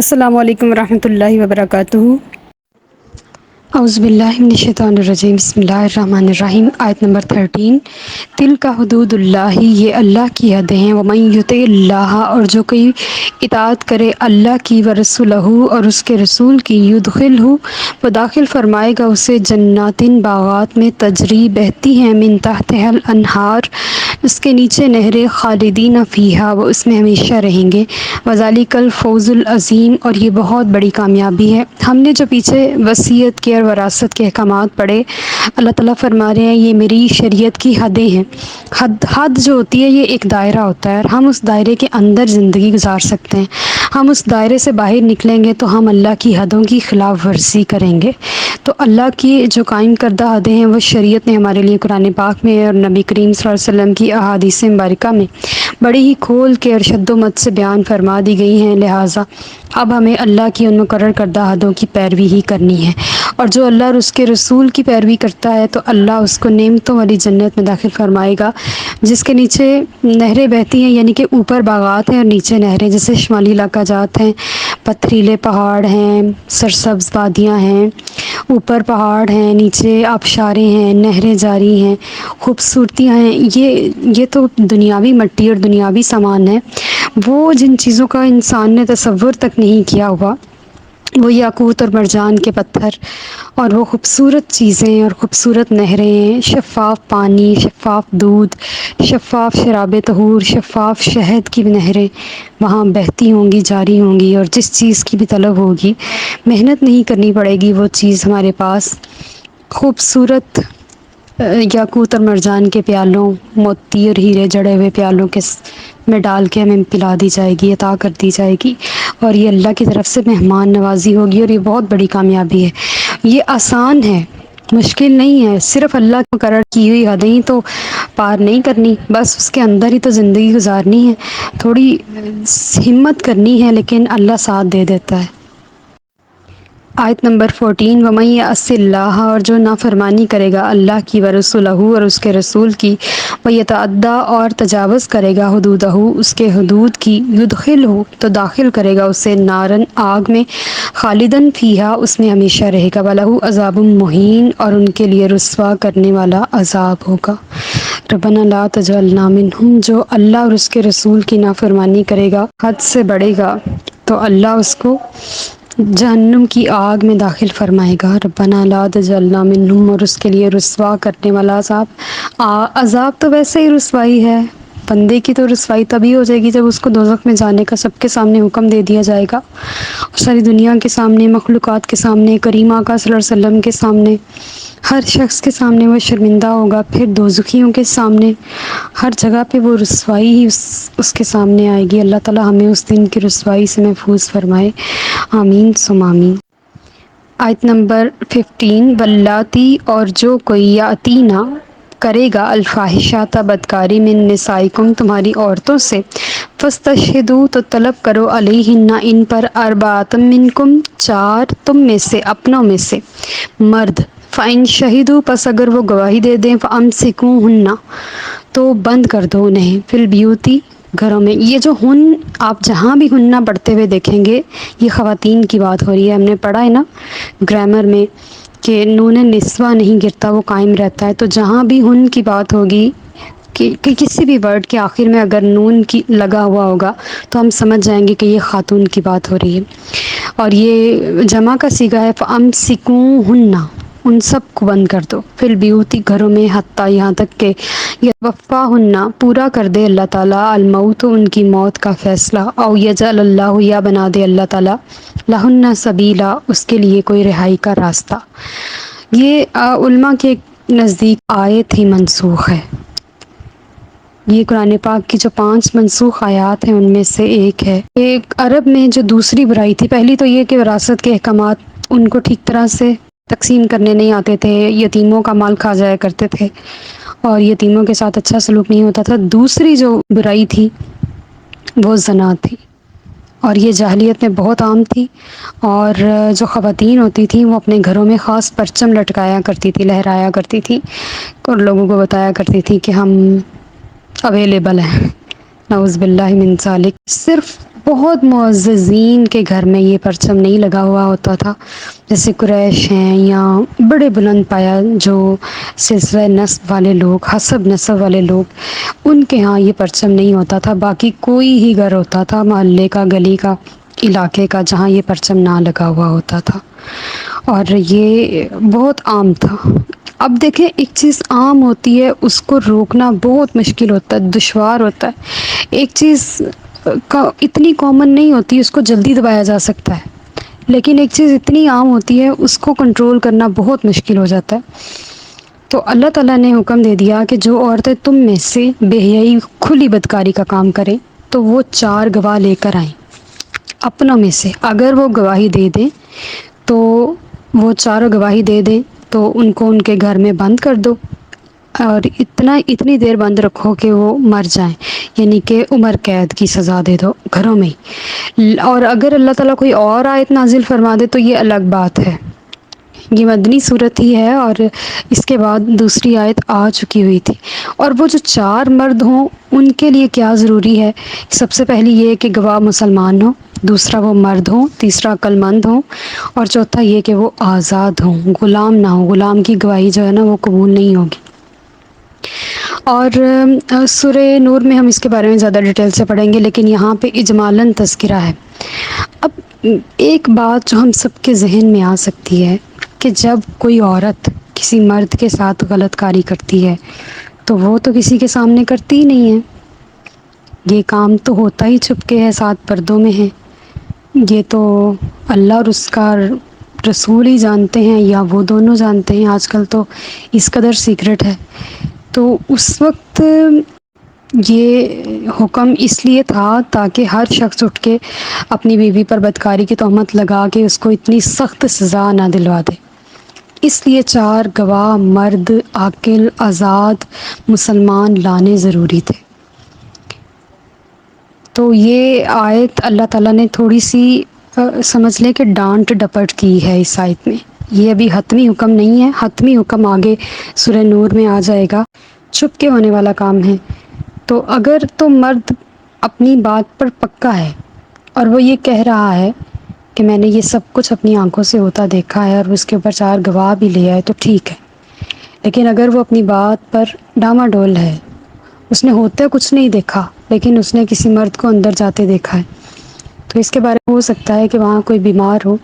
السلام علیکم ورحمۃ اللہ وبرکاتہ۔ اعوذ باللہ من الشیطان الرجیم، بسم اللہ الرحمن الرحیم۔ آیت نمبر 13، تلک حدود اللہ، یہ اللہ کی حدیں ہیں۔ ومن یطع اللہ، اور جو کوئی اطاعت کرے اللہ کی ورسولہ اور اس کے رسول کی، یدخلہ، وہ داخل فرمائے گا اسے جنات، باغات میں، تجری بہتی ہیں، من تحتہا الانہار، اس کے نیچے نہریں، خالدین فیہا، وہ اس میں ہمیشہ رہیں گے۔ وذالک الفوز العظیم، اور یہ بہت بڑی کامیابی ہے۔ ہم نے جو پیچھے وصیت کے اور وراثت کے احکامات پڑھے، اللہ تعالیٰ فرما رہے ہیں یہ میری شریعت کی حدیں ہیں۔ حد جو ہوتی ہے یہ ایک دائرہ ہوتا ہے، اور ہم اس دائرے کے اندر زندگی گزار سکتے ہیں۔ ہم اس دائرے سے باہر نکلیں گے تو ہم اللہ کی حدوں کی خلاف ورزی کریں گے۔ تو اللہ کی جو قائم کردہ حدیں ہیں وہ شریعت نے ہمارے لیے قرآن پاک میں اور نبی کریم صلی اللہ علیہ وسلم کی احادیث مبارکہ میں بڑی ہی کھول کے اور شد و مت سے بیان فرما دی گئی ہیں۔ لہٰذا اب ہمیں اللہ کی ان مقرر کردہ حدوں کی پیروی ہی کرنی ہے، اور جو اللہ اور اس کے رسول کی پیروی کرتا ہے تو اللہ اس کو نعمتوں والی جنت میں داخل فرمائے گا، جس کے نیچے نہریں بہتی ہیں، یعنی کہ اوپر باغات ہیں اور نیچے نہریں۔ جیسے شمالی علاقہ جات ہیں، پتھریلے پہاڑ ہیں، سرسبز وادیاں ہیں، اوپر پہاڑ ہیں، نیچے آبشاریں ہیں، نہریں جاری ہیں، خوبصورتیاں ہیں۔ یہ تو دنیاوی مٹی اور دنیاوی سامان ہے۔ وہ جن چیزوں کا انسان نے تصور تک نہیں کیا ہوا، وہ یاقوت اور مرجان کے پتھر اور وہ خوبصورت چیزیں اور خوبصورت نہریں، شفاف پانی، شفاف دودھ، شفاف شراب طہور، شفاف شہد کی نہریں وہاں بہتی ہوں گی، جاری ہوں گی، اور جس چیز کی بھی طلب ہوگی محنت نہیں کرنی پڑے گی، وہ چیز ہمارے پاس خوبصورت یاقوت اور مرجان کے پیالوں، موتی اور ہیرے جڑے ہوئے پیالوں کے میں ڈال کے ہمیں پلا دی جائے گی، عطا کر دی جائے گی، اور یہ اللہ کی طرف سے مہمان نوازی ہوگی، اور یہ بہت بڑی کامیابی ہے۔ یہ آسان ہے، مشکل نہیں ہے، صرف اللہ کی مقرر کی ہوئی حدیں ہی تو پار نہیں کرنی، بس اس کے اندر ہی تو زندگی گزارنی ہے، تھوڑی ہمت کرنی ہے، لیکن اللہ ساتھ دے دیتا ہے۔ آیت نمبر 14، وَمَن یعص اللہ، اور جو نافرمانی کرے گا اللہ کی ورسولہ اور اس کے رسول کی، ویتعدیٰ، اور تجاوز کرے گا حدودہ، اس کے حدود کی، یدخلہ، تو داخل کرے گا اسے نارن، آگ میں، خالدن فیہا، اس میں ہمیشہ رہے گا، وَلَہُ عذاب مہین، اور ان کے لیے رسوا کرنے والا عذاب ہوگا۔ ربنا لا تجعلنا منہم، جو اللہ اور اس کے رسول کی نافرمانی کرے گا، حد سے بڑھے گا، تو اللہ اس کو جہنم کی آگ میں داخل فرمائے گا۔ ربنا لا تجعلنا منہم، اور اس کے لیے رسوا کرنے والا عذاب۔ عذاب تو ویسے ہی رسوائی ہے، بندے کی تو رسوائی تبھی ہو جائے گی جب اس کو دوزخ میں جانے کا سب کے سامنے حکم دے دیا جائے گا، اور ساری دنیا کے سامنے، مخلوقات کے سامنے، کریم آقا صلی اللہ علیہ وسلم کے سامنے، ہر شخص کے سامنے وہ شرمندہ ہوگا، پھر دوزخیوں کے سامنے، ہر جگہ پہ وہ رسوائی ہی اس کے سامنے آئے گی۔ اللہ تعالی ہمیں اس دن کی رسوائی سے محفوظ فرمائے، آمین ثم آمین۔ آیت نمبر 15، واللاتی، اور جو کوئی یاتینا کرے گا الفاحشۃ، بدکاری، من نسائکم، تمہاری عورتوں سے، فاستشہدوا، تو طلب کرو، علیہن، ان پر، اربعۃ منکم، چار تم میں سے، اپنوں میں سے، مرد، فإن شہدوا، پس اگر وہ گواہی دے دیں، فامسکوہن، تو بند کر دو انہیں، فی البیوت، گھروں میں۔ یہ جو ہن، آپ جہاں بھی ہننا پڑھتے ہوئے دیکھیں گے یہ خواتین کی بات ہو رہی ہے۔ ہم نے پڑھا ہے نا گرامر میں کہ نون نسوہ نہیں گرتا، وہ قائم رہتا ہے، تو جہاں بھی ہن کی بات ہوگی کہ کسی بھی ورڈ کے آخر میں اگر نون کی لگا ہوا ہوگا تو ہم سمجھ جائیں گے کہ یہ خاتون کی بات ہو رہی ہے، اور یہ جمع کا صیغہ ہے، فامسکوہن، ان سب کو بند کر دو، فی البیوت، گھروں میں، حتیٰ، یہاں تک کہ یتوفاہن، پورا کر دے اللہ تعالیٰ، الموت، ان کی موت کا فیصلہ، او یجعل اللہ، یا بنا دے اللہ تعالیٰ، لہن سبیلا، اس کے لیے کوئی رہائی کا راستہ۔ یہ علماء کے نزدیک آیت ہی منسوخ ہے۔ یہ قرآن پاک کی جو 5 منسوخ آیات ہیں ان میں سے ایک ہے۔ ایک عرب میں جو دوسری برائی تھی، پہلی تو یہ کہ وراثت کے احکامات ان کو ٹھیک طرح سے تقسیم کرنے نہیں آتے تھے، یتیموں کا مال کھا جایا کرتے تھے، اور یتیموں کے ساتھ اچھا سلوک نہیں ہوتا تھا۔ دوسری جو برائی تھی وہ زنا تھی، اور یہ جاہلیت میں بہت عام تھی، اور جو خواتین ہوتی تھیں وہ اپنے گھروں میں خاص پرچم لٹکایا کرتی تھی، لہرایا کرتی تھی، اور لوگوں کو بتایا کرتی تھی کہ ہم اویلیبل ہیں، نعوذ باللہ من ذالک۔ صرف بہت معززین کے گھر میں یہ پرچم نہیں لگا ہوا ہوتا تھا، جیسے قریش ہیں یا بڑے بلند پایا جو سلسلہ نسب والے لوگ، حسب نسب والے لوگ، ان کے ہاں یہ پرچم نہیں ہوتا تھا۔ باقی کوئی ہی گھر ہوتا تھا محلے کا، گلی کا، علاقے کا، جہاں یہ پرچم نہ لگا ہوا ہوتا تھا، اور یہ بہت عام تھا۔ اب دیکھیں ایک چیز عام ہوتی ہے اس کو روکنا بہت مشکل ہوتا ہے، دشوار ہوتا ہے۔ ایک چیز کا اتنی کامن نہیں ہوتی، اس کو جلدی دبایا جا سکتا ہے، لیکن ایک چیز اتنی عام ہوتی ہے اس کو کنٹرول کرنا بہت مشکل ہو جاتا ہے۔ تو اللہ تعالیٰ نے حکم دے دیا کہ جو عورتیں تم میں سے بے حیائی کھلی بدکاری کا کام کریں تو وہ 4 گواہ لے کر آئیں اپنوں میں سے۔ اگر وہ گواہی دے دیں تو وہ چاروں گواہی دے دیں تو ان کو ان کے گھر میں بند کر دو، اور اتنی دیر بند رکھو کہ وہ مر جائیں، یعنی کہ عمر قید کی سزا دے دو گھروں میں ہی۔ اور اگر اللہ تعالیٰ کوئی اور آیت نازل فرما دے تو یہ الگ بات ہے، یہ مدنی صورت ہی ہے، اور اس کے بعد دوسری آیت آ چکی ہوئی تھی۔ اور وہ جو 4 مرد ہوں ان کے لیے کیا ضروری ہے؟ سب سے پہلی یہ کہ گواہ مسلمان ہوں، دوسرا وہ مرد ہوں، تیسرا عقل مند ہوں، اور چوتھا یہ کہ وہ آزاد ہوں، غلام نہ ہوں۔ غلام کی گواہی جو ہے نا وہ قبول نہیں ہوگی۔ اور سورہ نور میں ہم اس کے بارے میں زیادہ ڈیٹیل سے پڑھیں گے، لیکن یہاں پہ اجمالاً تذکرہ ہے۔ اب ایک بات جو ہم سب کے ذہن میں آ سکتی ہے کہ جب کوئی عورت کسی مرد کے ساتھ غلط کاری کرتی ہے تو وہ تو کسی کے سامنے کرتی ہی نہیں ہے، یہ کام تو ہوتا ہی چھپ کے ہے، 7 پردوں میں ہے۔ یہ تو اللہ اور اس کا رسول ہی جانتے ہیں، یا وہ دونوں جانتے ہیں، آج کل تو اس قدر سیکرٹ ہے۔ تو اس وقت یہ حکم اس لیے تھا تاکہ ہر شخص اٹھ کے اپنی بیوی پر بدکاری کی تہمت لگا کے اس کو اتنی سخت سزا نہ دلوا دے، اس لیے 4 گواہ مرد، عاقل، آزاد مسلمان لانے ضروری تھے۔ تو یہ آیت اللہ تعالیٰ نے تھوڑی سی سمجھ لیں کہ ڈانٹ ڈپٹ کی ہے اس آیت میں۔ یہ ابھی حتمی حکم نہیں ہے، حتمی حکم آگے سورہ نور میں آ جائے گا، چھپ کے ہونے والا کام ہے۔ تو اگر تو مرد اپنی بات پر پکا ہے اور وہ یہ کہہ رہا ہے کہ میں نے یہ سب کچھ اپنی آنکھوں سے ہوتا دیکھا ہے اور اس کے اوپر 4 گواہ بھی لے آئے تو ٹھیک ہے، لیکن اگر وہ اپنی بات پر ڈاماڈول ہے، اس نے ہوتا کچھ نہیں دیکھا لیکن اس نے کسی مرد کو اندر جاتے دیکھا ہے، تو اس کے بارے میں ہو سکتا ہے کہ وہاں کوئی بیمار ہو،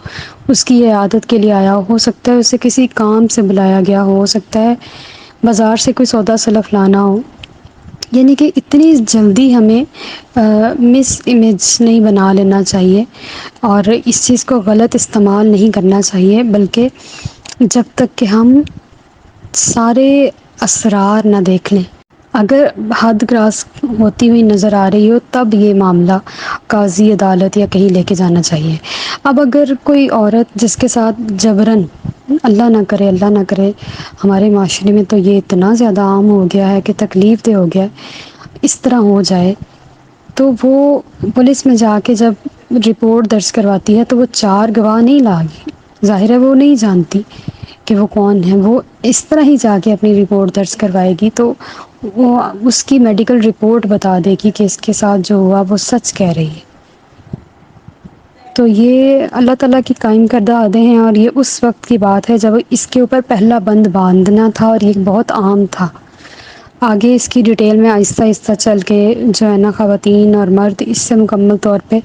اس کی عیادت کے لیے آیا ہو سکتا ہے اسے کسی کام سے بلایا گیا ہو سکتا ہے بازار سے کوئی سودا سلف لانا ہو۔ یعنی کہ اتنی جلدی ہمیں مس امیج نہیں بنا لینا چاہیے اور اس چیز کو غلط استعمال نہیں کرنا چاہیے، بلکہ جب تک کہ ہم سارے اسرار نہ دیکھ لیں، اگر حد کراس ہوتی ہوئی نظر آ رہی ہو تب یہ معاملہ قاضی عدالت یا کہیں لے کے جانا چاہیے۔ اب اگر کوئی عورت جس کے ساتھ جبراً، اللہ نہ کرے اللہ نہ کرے، ہمارے معاشرے میں تو یہ اتنا زیادہ عام ہو گیا ہے کہ تکلیف دہ ہو گیا ہے، اس طرح ہو جائے تو وہ پولیس میں جا کے جب رپورٹ درج کرواتی ہے تو وہ 4 گواہ نہیں لاگی، ظاہر ہے وہ نہیں جانتی کہ وہ کون ہے، وہ اس طرح ہی جا کے اپنی رپورٹ درج کروائے گی تو وہ اس کی میڈیکل رپورٹ بتا دے گی کہ اس کے ساتھ جو ہوا وہ سچ کہہ رہی ہے۔ تو یہ اللہ تعالیٰ کی قائم کردہ حدیں ہیں، اور یہ اس وقت کی بات ہے جب اس کے اوپر پہلا بند باندھنا تھا، اور یہ بہت عام تھا۔ آگے اس کی ڈیٹیل میں آہستہ آہستہ چل کے جو ہے نا خواتین اور مرد اس سے مکمل طور پہ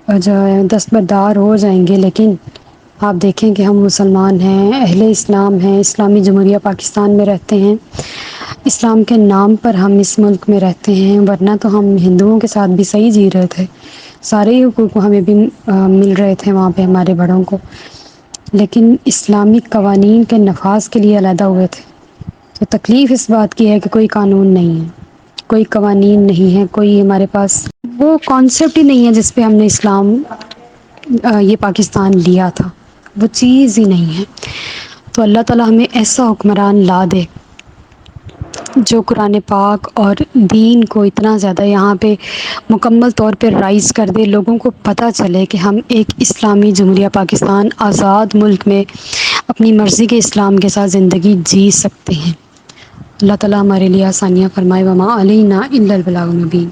جو ہے دستبردار ہو جائیں گے، لیکن آپ دیکھیں کہ ہم مسلمان ہیں، اہل اسلام ہیں، اسلامی جمہوریہ پاکستان میں رہتے ہیں، اسلام کے نام پر ہم اس ملک میں رہتے ہیں، ورنہ تو ہم ہندوؤں کے ساتھ بھی صحیح جی رہے تھے، سارے ہی حقوق ہمیں بھی مل رہے تھے وہاں پہ ہمارے بڑوں کو، لیکن اسلامی قوانین کے نفاذ کے لیے علیحدہ ہوئے تھے۔ تو تکلیف اس بات کی ہے کہ کوئی قانون نہیں ہے، کوئی قوانین نہیں ہے، کوئی ہمارے پاس وہ کانسیپٹ ہی نہیں ہے جس پہ ہم نے اسلام یہ پاکستان لیا تھا، وہ چیز ہی نہیں ہے۔ تو اللہ تعالیٰ ہمیں ایسا حکمران لا دے جو قرآن پاک اور دین کو اتنا زیادہ یہاں پہ مکمل طور پہ رائز کر دے، لوگوں کو پتہ چلے کہ ہم ایک اسلامی جمہوریہ پاکستان آزاد ملک میں اپنی مرضی کے اسلام کے ساتھ زندگی جی سکتے ہیں۔ اللہ تعالیٰ ہمارے لیے آسانیاں فرمائے، وما علینا الا البلاغ المبین۔